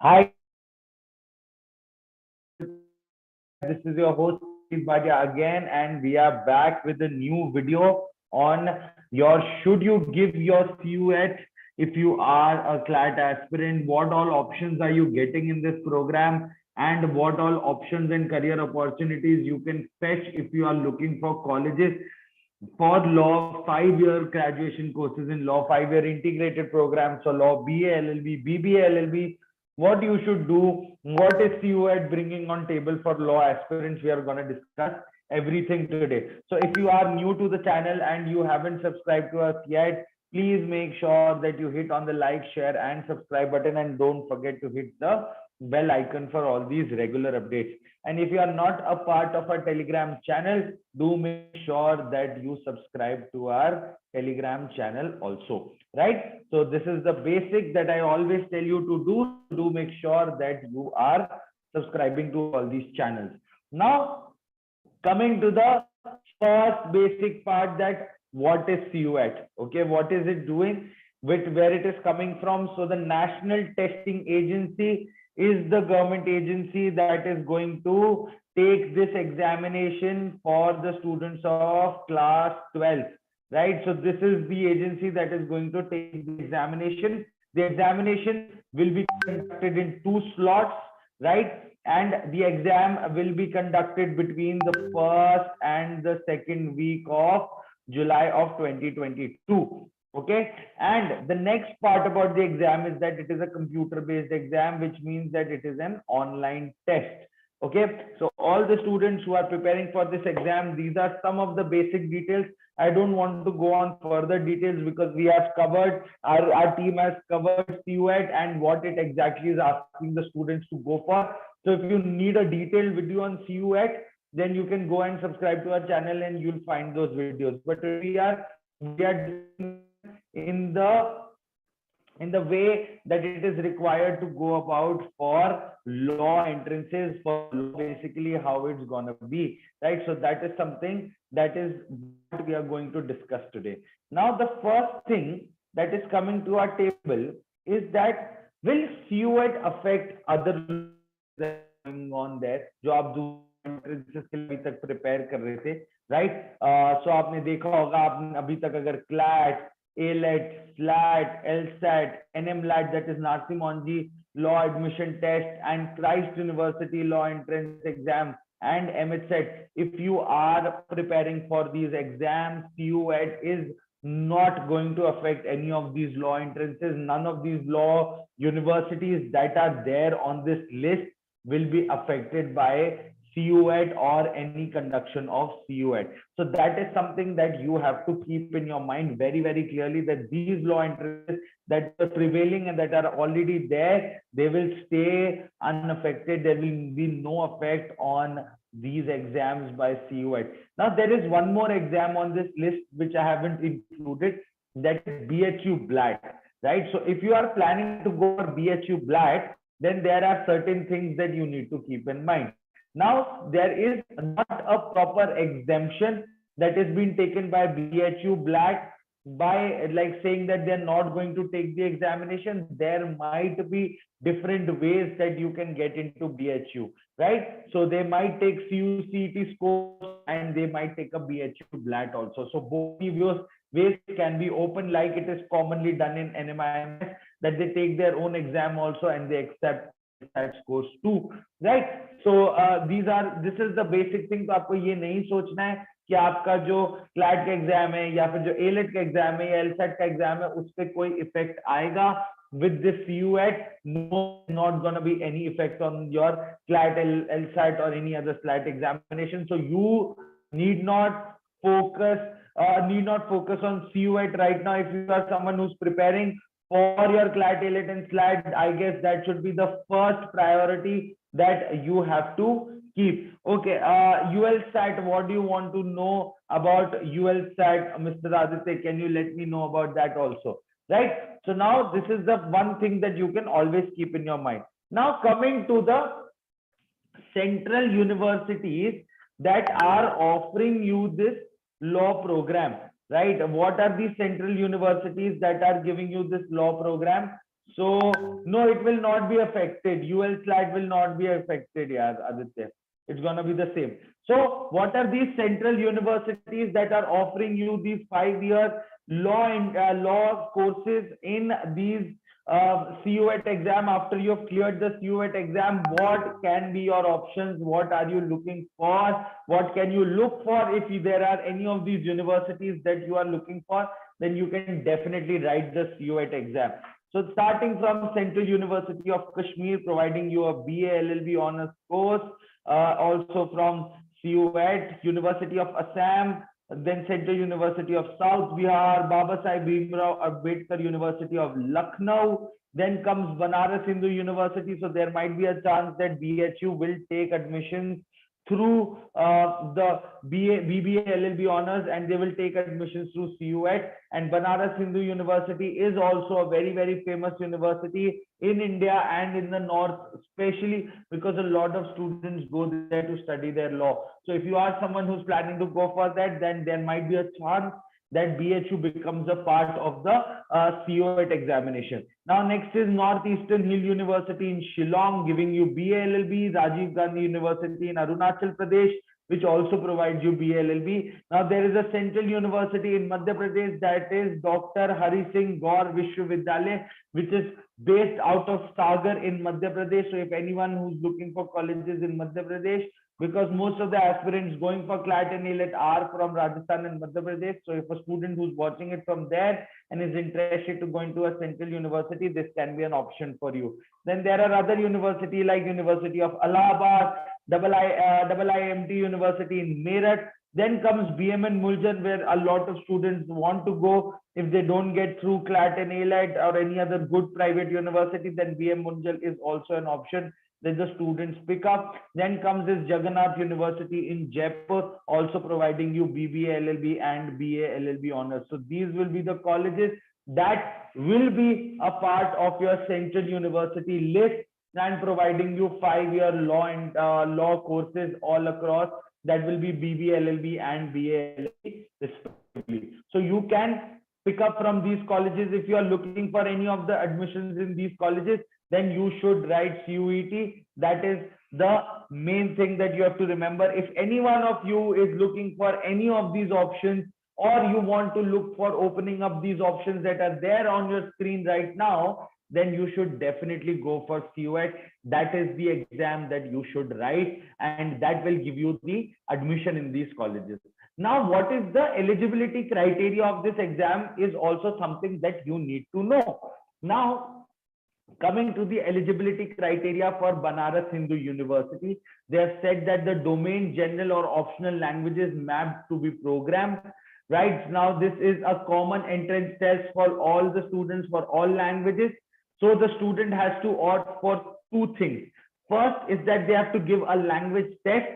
Hi, this is your host Steve Bhatia again, and we are back with a new video on your should you give your CUET if you are a CLAT aspirant, what all options are you getting in this program, and what all options and career opportunities you can fetch if you are looking for colleges for law 5-year graduation courses in law, 5-year integrated programs for law, BA LLB, BBA LLB, what you should do, what is CUET bringing on table for law aspirants. We are going to discuss everything today. So if you are new to the channel and you haven't subscribed to us yet, please make sure that you hit on the like, share and subscribe button, and don't forget to hit the bell icon for all these regular updates. And if you are not a part of our Telegram channel, do make sure that you subscribe to our Telegram channel also, right? So this is the basic that I always tell you to do. Do make sure that you are subscribing to all these channels. Now, coming to the first basic part, that what is CUET? Okay, what is it doing, with where it is coming from? So the National Testing Agency is the government agency that is going to take this examination for the students of class 12, right? So this is the agency that is going to take the examination. The examination will be conducted in 2 slots, right? And the exam will be conducted between the first and the second week of July of 2022. Okay, and the next part about the exam is that it is a computer based exam, which means that it is an online test. Okay, so all the students who are preparing for this exam, these are some of the basic details. I don't want to go on further details because we have covered, our team has covered CUET and what it exactly is asking the students to go for. So if you need a detailed video on CUET, then you can go and subscribe to our channel and you'll find those videos. But we are in the way that it is required to go about for law entrances, for law, basically how it's gonna be, right? So that is something that is what we are going to discuss today. Now the first thing that is coming to our table is that will CUET affect other going on there जो आप entrances के लिए अभी तक prepare कर रहे थे, right? सो आपने देखा होगा, आपने अभी तक अगर CLAT, AILET, SLAT, LSAT, NMLAT, that is Narsi Monji Law Admission Test, and Christ University Law Entrance Exam, and MHET. If you are preparing for these exams, CUET is not going to affect any of these law entrances. None of these law universities that are there on this list will be affected by CUET or any conduction of CUET. So that is something that you have to keep in your mind very, very clearly, that these law entrances that are prevailing and that are already there, they will stay unaffected. There will be no effect on these exams by CUET. Now there is one more exam on this list which I haven't included, that is BHU BLAT, right? So if you are planning to go for BHU BLAT, then there are certain things that you need to keep in mind. Now, there is not a proper exemption that is being taken by BHU BLAT by like saying that they're not going to take the examination. There might be different ways that you can get into BHU, right? So they might take CUCET scores and they might take a BHU BLAT also. So both ways can be open, like it is commonly done in NMIMS, that they take their own exam also and they accept that scores too, right? So this is the basic thing. तो आपको ये नहीं सोचना है कि आपका जो CLAT का एग्जाम है या फिर जो AILET का एग्जाम है या LSAT का एग्जाम है उस पर कोई इफेक्ट आएगा. With this CUET, no, not going to be any effect on your CLAT, LSAT or any other SLAT examination. So you need not focus on CUET right now. If you are someone who's preparing for your CLAT, AILET and SLAT, I guess that should be the first priority that you have to keep. Okay, ULSAT, what do you want to know about ULSAT? Mr. Aditya, can you let me know about that also? Right? So now this is the one thing that you can always keep in your mind. Now coming to the central universities that are offering you this law program, right? What are these central universities that are giving you this law program? So no, it will not be affected. UL CLAT will not be affected, yeah, Aditya. It's gonna be the same. So what are these central universities that are offering you these 5-year law courses in these CUET exam? After you have cleared the CUET exam, what can be your options? What are you looking for? What can you look for? If there are any of these universities that you are looking for, then you can definitely write the CUET exam. So starting from Central University of Kashmir, providing you a BA LLB honors course, also from CUET, University of Assam, then Central University of South Bihar, Baba Sahib Bhimrao Ambedkar University of Lucknow, then comes Banaras Hindu University. So there might be a chance that BHU will take admissions through the BBA LLB honors, and they will take admissions through CUET. And Banaras Hindu University is also a very, very famous university in India and in the north, especially because a lot of students go there to study their law. So if you are someone who's planning to go for that, then there might be a chance that BHU becomes a part of the CUET examination. Now next is Northeastern Hill University in Shillong, giving you BA LLB, Rajiv Gandhi University in Arunachal Pradesh, which also provides you BA LLB. Now there is a Central University in Madhya Pradesh, that is Dr. Hari Singh Gaur Vishwavidyalaya, which is based out of Sagar in Madhya Pradesh. So if anyone who's looking for colleges in Madhya Pradesh, because most of the aspirants going for CLAT and AILET are from Rajasthan and Madhya Pradesh. So if a student who's watching it from there and is interested to go into a central university, this can be an option for you. Then there are other universities like University of Allahabad, IIMT University in Meerut. Then comes BMN Muljan, where a lot of students want to go. If they don't get through CLAT and AILET or any other good private university, then BM Mundial is also an option that the students pick up. Then comes this Jagannath University in Jaipur, also providing you BBA LLB and BA LLB honors. So these will be the colleges that will be a part of your central university list and providing you 5-year law and law courses all across. That will be BBA LLB and BA LLB respectively. So you can pick up from these colleges. If you are looking for any of the admissions in these colleges, then you should write CUET. That is the main thing that you have to remember. If any one of you is looking for any of these options, or you want to look for opening up these options that are there on your screen right now, then you should definitely go for CUET. That is the exam that you should write, and that will give you the admission in these colleges. Now, what is the eligibility criteria of this exam is also something that you need to know. Now, coming to the eligibility criteria for Banaras Hindu University, they have said that the domain, general or optional languages mapped to be programmed. Right now, this is a common entrance test for all the students for all languages. So the student has to opt for two things. First is that they have to give a language test.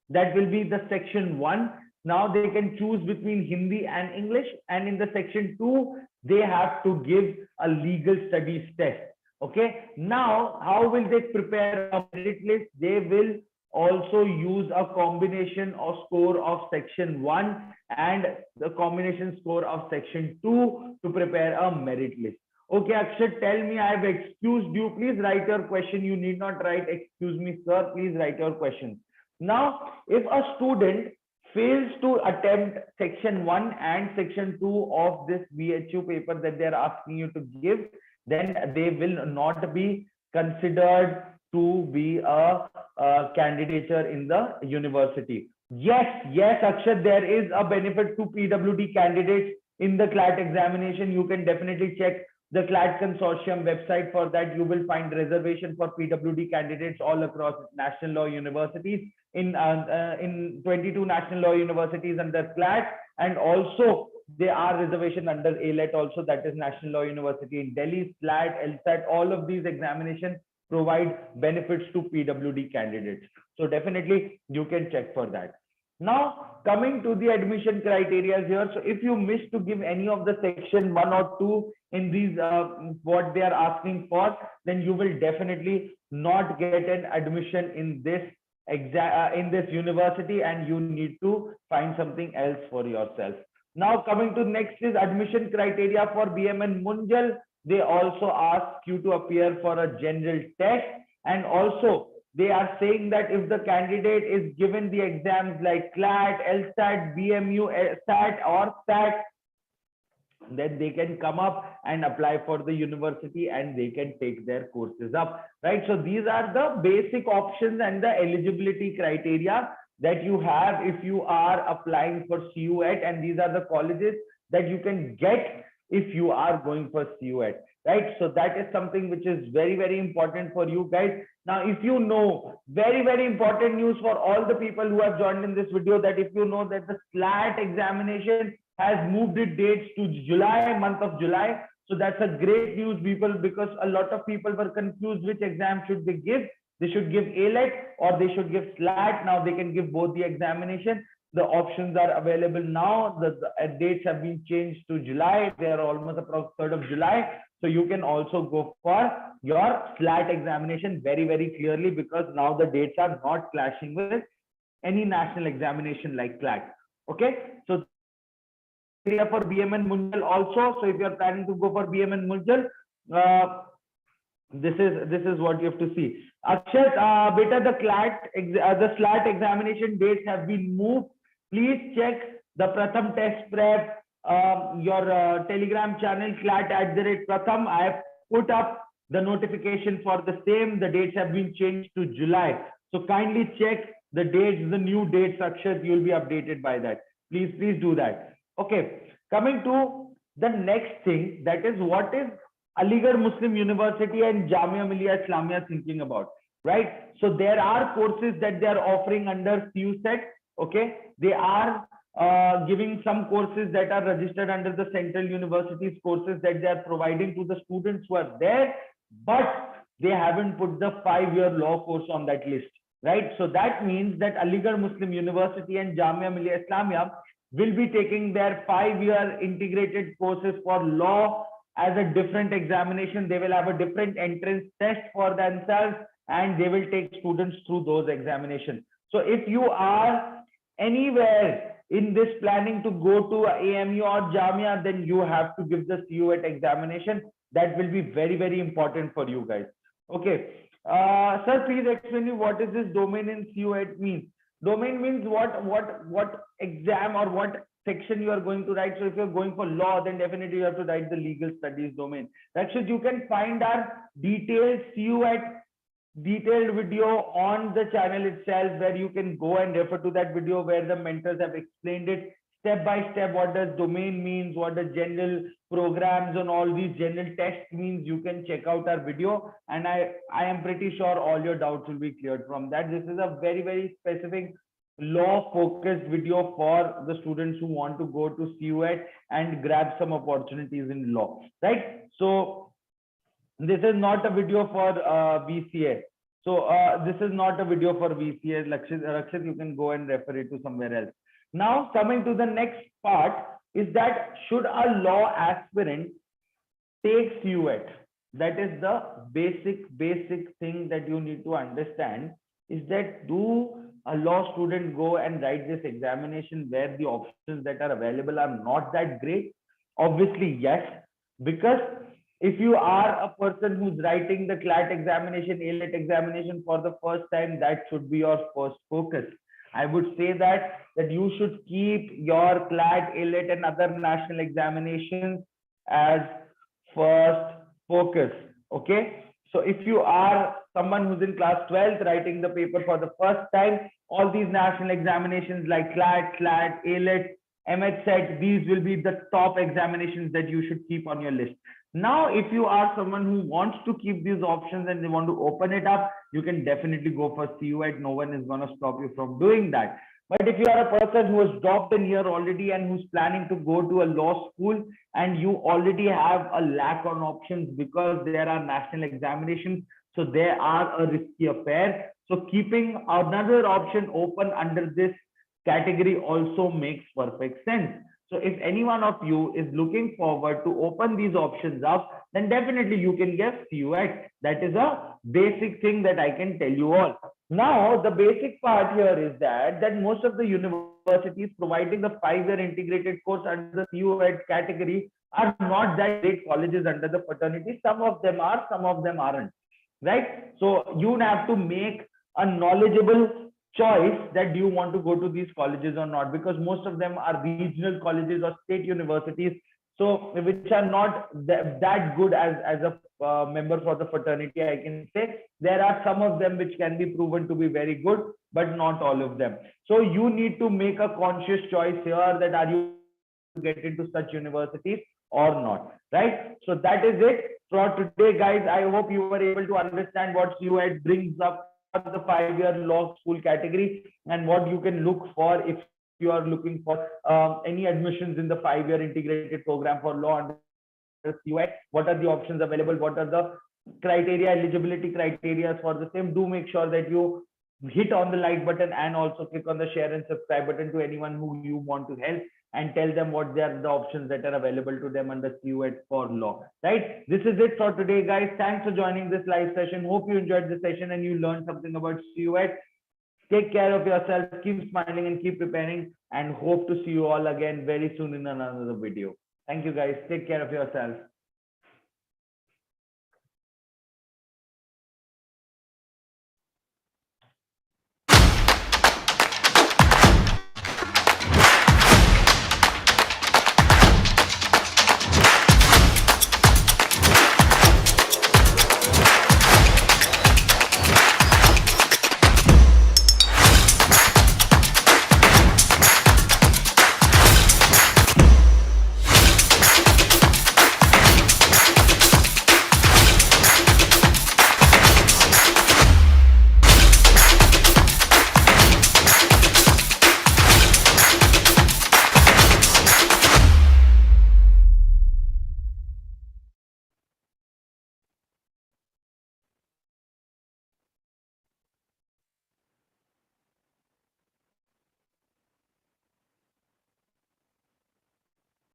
That will be the section 1. Now they can choose between Hindi and English. And in the section 2, they have to give a legal studies test. Okay. Now, how will they prepare a merit list? They will also use a combination of score of section 1 and the combination score of section 2 to prepare a merit list. Okay, Akshat, tell me, I have excused you. Please write your question. You need not write, excuse me, sir. Please write your question. Now, if a student fails to attempt section 1 and section 2 of this BHU paper that they are asking you to give, then they will not be considered to be a candidature in the university. Yes, Akshat, there is a benefit to PWD candidates in the CLAT examination. You can definitely check the CLAT consortium website. For that, you will find reservation for PWD candidates all across national law universities in 22 national law universities under CLAT, and also there are reservation under AILET also, that is National Law University in Delhi, CLAT, LSAT. All of these examinations provide benefits to PWD candidates. So definitely you can check for that. Now, coming to the admission criteria here. So if you miss to give any of the section 1 or 2 in these, what they are asking for, then you will definitely not get an admission in this in this university, and you need to find something else for yourself. Now, coming to next is admission criteria for BMN Mundial. they also ask you to appear for a general test. And also they are saying that if the candidate is given the exams like CLAT, LSAT, BMU, SAT or SAT, then they can come up and apply for the university and they can take their courses up, right? So these are the basic options and the eligibility criteria that you have if you are applying for CUET, and these are the colleges that you can get if you are going for CUET, right? So that is something which is very, very important for you guys. Now, if you know, very, very important news for all the people who have joined in this video, that if you know that the CLAT examination has moved its dates to July, month of July. So that's a great news, people, because a lot of people were confused which exam should they give. They should give AILET or they should give CLAT. Now they can give both the examination. The options are available now. The dates have been changed to July. They are almost approximately 3rd of July. So you can also go for your CLAT examination very, very clearly, because now the dates are not clashing with any national examination like CLAT. Okay. So for BM and Mundial also. So if you are planning to go for BM and Mundial, this is what you have to see. Akshat, beta, the CLAT examination dates have been moved. Please check the Pratham Test Prep, your Telegram channel, CLAT@Pratham. I have put up the notification for the same. The dates have been changed to July. So kindly check the dates, the new dates, Akshat. You'll be updated by that. Please do that. Okay, coming to the next thing, that is what is Aligarh Muslim University and Jamia Millia Islamia thinking about, right? So there are courses that they are offering under CUCET. Okay, they are giving some courses that are registered under the Central Universities courses that they are providing to the students who are there, but they haven't put the 5-year law course on that list, right? So that means that Aligarh Muslim University and Jamia Millia Islamia will be taking their 5-year integrated courses for law as a different examination. They will have a different entrance test for themselves, and they will take students through those examinations. So if you are anywhere in this planning to go to AMU or Jamia, then you have to give the CUET examination. That will be very, very important for you guys. Okay. Sir, please explain me what is this domain in CUET means. Domain means what exam or what section you are going to write. So if you're going for law, then definitely you have to write the legal studies domain. That's so you can find our detailed CUET detailed video on the channel itself, where you can go and refer to that video where the mentors have explained it step by step, what does domain means, what the general programs and all these general tests means. You can check out our video, and I am pretty sure all your doubts will be cleared from that. This is a very, very specific law focused video for the students who want to go to CUET and grab some opportunities in law, right? So this is not a video for VCA. So this is not a video for VCA. Rakshit, you can go and refer it to somewhere else. Now coming to the next part is that should a law aspirant take CUET? That is the basic thing that you need to understand, is that do a law student go and write this examination where the options that are available are not that great? Obviously, yes, because if you are a person who's writing the CLAT examination, AILET examination for the first time, that should be your first focus. I would say that you should keep your CLAT, AILET and other national examinations as first focus. Okay. So if you are someone who's in class 12th writing the paper for the first time, all these national examinations like CLAT, AILET, MHSET, these will be the top examinations that you should keep on your list. Now, if you are someone who wants to keep these options and they want to open it up, you can definitely go for CUET. No one is going to stop you from doing that. But if you are a person who has dropped in here already and who's planning to go to a law school, and you already have a lack on options because there are national examinations, so they are a risky affair. So keeping another option open under this category also makes perfect sense. So if any one of you is looking forward to open these options up, then definitely you can get CUET. That is a basic thing that I can tell you all. Now, the basic part here is that most of the universities providing the 5-year integrated course under the CUET category are not that great colleges under the fraternity. Some of them are, some of them aren't, right? So you have to make a knowledgeable choice that do you want to go to these colleges or not, because most of them are regional colleges or state universities, so which are not that good as a member for the fraternity. I can say there are some of them which can be proven to be very good, but not all of them. So you need to make a conscious choice here that are you get into such universities or not, right? So that is it for today, guys. I hope you were able to understand what CUET brings up for the 5-year law school category and what you can look for if you are looking for any admissions in the 5-year integrated program for law under CUET. What are the options available? What are the criteria, eligibility criteria for the same? Do make sure that you hit on the like button and also click on the share and subscribe button to anyone who you want to help, and tell them what they are the options that are available to them under CUET for law, right? This is it for today, guys. Thanks for joining this live session. Hope you enjoyed the session and you learned something about CUET. Take care of yourself, keep smiling and keep preparing, and hope to see you all again very soon in another video. Thank you, guys. Take care of yourself.